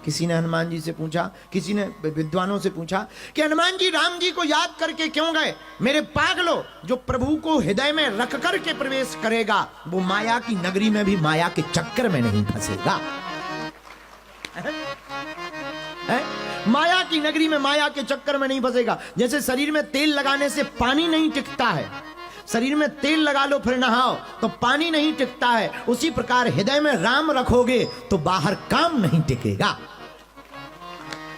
किसी ने हनुमान जी से पूछा, किसी ने विद्वानों से पूछा कि हनुमान जी राम जी को याद करके क्यों गए? मेरे पागलो, जो प्रभु को हृदय में रख करके प्रवेश करेगा वो माया की नगरी में भी माया के चक्कर में नहीं फंसेगा। माया की नगरी में माया के चक्कर में नहीं फंसेगा। जैसे शरीर में तेल लगाने से पानी नहीं टिकता है, शरीर में तेल लगा लो फिर नहाओ तो पानी नहीं टिकता है, उसी प्रकार हृदय में राम रखोगे तो बाहर काम नहीं टिकेगा।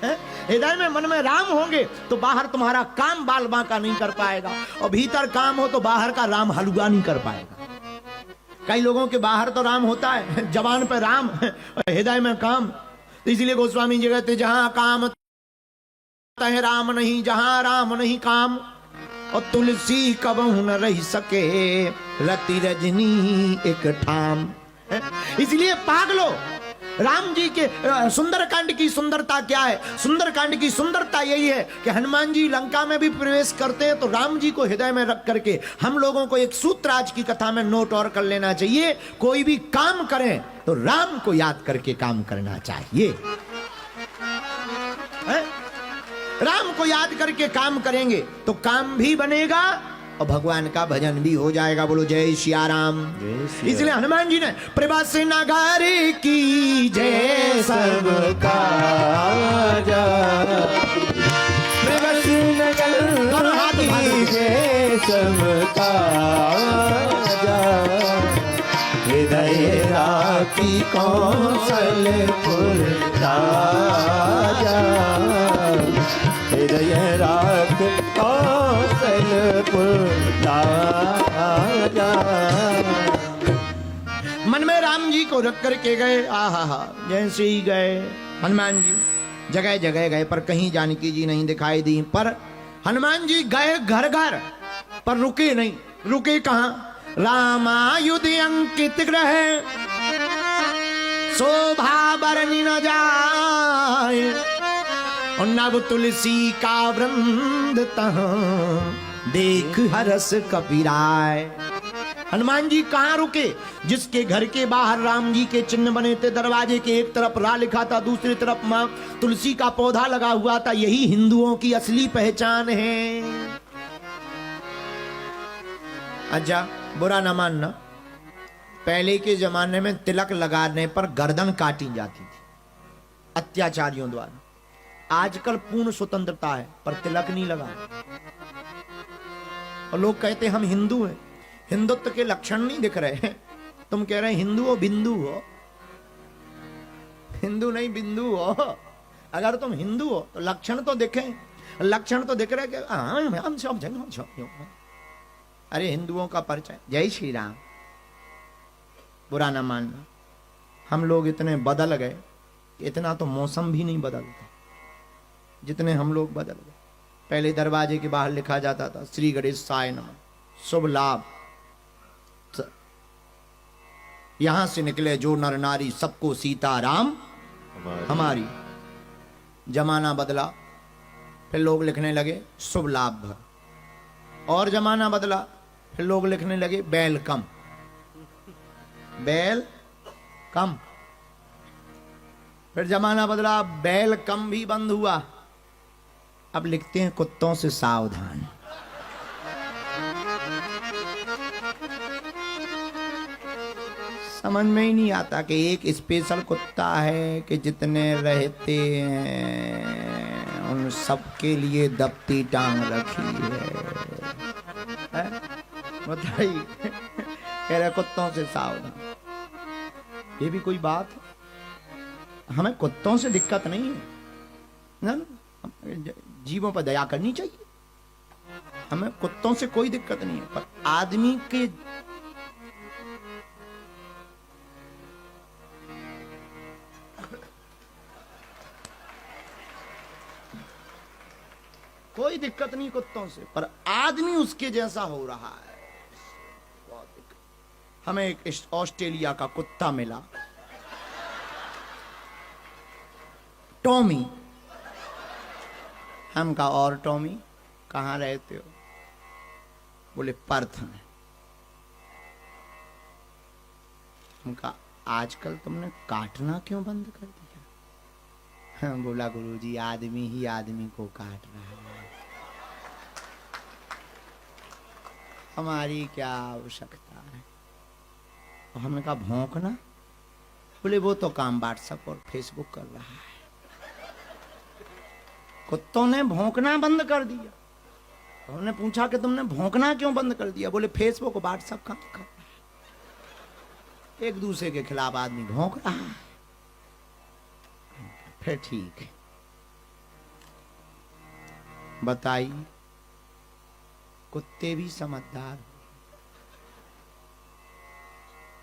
हृदय में मन में राम होंगे तो बाहर तुम्हारा काम बाल बांका नहीं कर पाएगा, और भीतर काम हो तो बाहर का राम हलुआ नहीं कर पाएगा। कई लोगों के बाहर तो राम होता है, जबान पर राम और हृदय में काम। तो इसीलिए गोस्वामी जी कहते जहां काम तह राम नहीं, जहां राम नहीं काम, और तुलसी कबहू न रह सके रति रजनी एक ठाम। इसलिए पागलो, राम जी के सुंदरकांड की सुंदरता क्या है? सुंदरकांड की सुंदरता यही है कि हनुमान जी लंका में भी प्रवेश करते हैं तो राम जी को हृदय में रख करके। हम लोगों को एक सूत्र आज की कथा में नोट और कर लेना चाहिए, कोई भी काम करें तो राम को याद करके काम करना चाहिए। राम को याद करके काम करेंगे तो काम भी बनेगा और भगवान का भजन भी हो जाएगा। बोलो जय सिया राम। इसलिए हनुमान जी ने प्रवास नगर की जय सबका प्रवास नगर की जय सबका हृदय राखी कौशलपुर राजा, हृदय राख कौशलपुर राजा। मन में राम जी को रख करके गए। आहा, जैसे ही गए हनुमान जी जगह जगह गए पर कहीं जानकी जी नहीं दिखाई दी। पर हनुमान जी गए घर घर पर रुके नहीं। रुके कहां? रामायुध अंकित ग्रह शोभा बरनी न जाए, और नव तुलसी का वृंद तहां देख हरस कपिराय। हनुमान जी कहां रुके? जिसके घर के बाहर राम जी के चिन्ह बने थे, दरवाजे के एक तरफ रा लिखा था, दूसरी तरफ मां तुलसी का पौधा लगा हुआ था। यही हिंदुओं की असली पहचान है। अच्छा, बुरा न मानना, पहले के जमाने में तिलक लगाने पर गर्दन काटी जाती थी अत्याचारियों द्वारा। आजकल पूर्ण स्वतंत्रता है पर तिलक नहीं लगा। और लोग कहते हम हिंदू हैं, हिंदुत्व के लक्षण नहीं दिख रहे हैं। तुम कह रहे हैं हिंदू हो बिंदु हो, हिंदू नहीं बिंदु हो। अगर तुम हिंदू हो तो लक्षण तो दिखे, लक्षण तो दिख रहे कि हम सब। अरे हिंदुओं का परिचय। जय श्री राम। बुरा ना मानना, हम लोग इतने बदल गए, इतना तो मौसम भी नहीं बदलता जितने हम लोग बदल गए। पहले दरवाजे के बाहर लिखा जाता था श्री गणेशाय नमः, शुभ लाभ। यहां से निकले जो नर नारी सबको सीता राम हमारी। जमाना बदला, फिर लोग लिखने लगे शुभ लाभ भर। और जमाना बदला, फिर लोग लिखने लगे वेलकम, वेलकम। फिर जमाना बदला, वेलकम भी बंद हुआ, अब लिखते हैं कुत्तों से सावधान। समझ में ही नहीं आता कि एक स्पेशल कुत्ता है कि जितने रहते हैं उन सबके लिए दबती टांग रखी है? बताइए, कह रहे कुत्तों से सावधान। ये भी कोई बात है? हमें कुत्तों से दिक्कत नहीं है ना, जीवों पर दया करनी चाहिए, हमें कुत्तों से कोई दिक्कत नहीं है। पर आदमी के कोई दिक्कत नहीं कुत्तों से, पर आदमी उसके जैसा हो रहा है, बहुत दिक्कत। हमें एक ऑस्ट्रेलिया का कुत्ता मिला, टॉमी। हम कहा और टॉमी कहाँ रहते हो? बोले पर्थ में। हम कहा आजकल तुमने काटना क्यों बंद कर दिया? बोला गुरुजी आदमी ही आदमी को काट रहा है, हमारी क्या आवश्यकता है। तो हमने कहा भौंकना? बोले वो तो काम व्हाट्सएप और फेसबुक कर रहा है। कुत्तों ने भौंकना बंद कर दिया। हमने पूछा कि तुमने भौंकना क्यों बंद कर दिया? बोले फेसबुक व्हाट्सएप काम कर रहा है, एक दूसरे के खिलाफ आदमी भौंक रहा है। फिर ठीक है, बताइए कुत्ते भी समझदार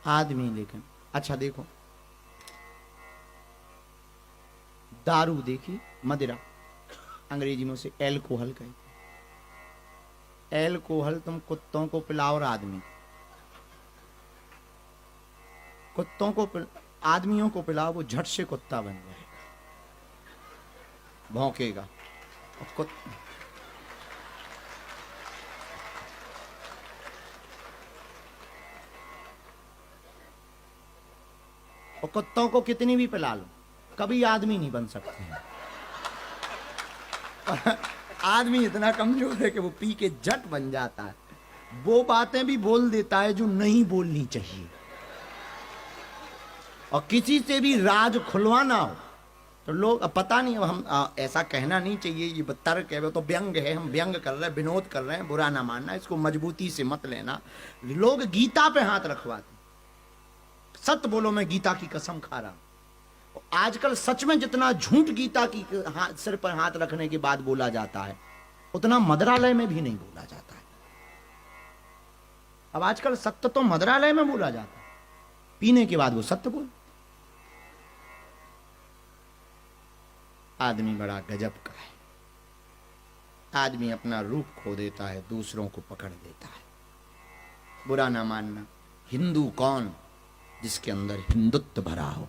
आदमी, लेकिन अच्छा देखो दारू देखी, मदिरा अंग्रेजी में उसे एल्कोहल कहते। एल्कोहल तुम कुत्तों को पिलाओ और कुत्तों को आदमियों को पिलाओ, वो झट से कुत्ता बन जाएगा, भौंकेगा। और कुत्तों को कितनी भी पिला लो कभी आदमी नहीं बन सकते हैं। आदमी इतना कमजोर है कि वो पी के झट बन जाता है, वो बातें भी बोल देता है जो नहीं बोलनी चाहिए। और किसी से भी राज खुलवाना हो तो लोग, अब पता नहीं, अब हम ऐसा कहना नहीं चाहिए, ये तर्क है, तो व्यंग है, हम व्यंग कर रहे हैं, विनोद कर रहे हैं, बुरा ना मानना, इसको मजबूती से मत लेना। लोग गीता पे हाथ रखवाते, सत्य बोलो मैं गीता की कसम खा रहा हूं। आजकल सच में जितना झूठ गीता की सिर पर हाथ रखने के बाद बोला जाता है, उतना मदरालय में भी नहीं बोला जाता है। अब आजकल सत्य तो मदरालय में बोला जाता है, पीने के बाद वो सत्य बोल। आदमी बड़ा गजब का है, आदमी अपना रूप खो देता है, दूसरों को पकड़ देता है। बुरा ना मानना, हिंदू कौन जिसके अंदर हिंदुत्व भरा हो।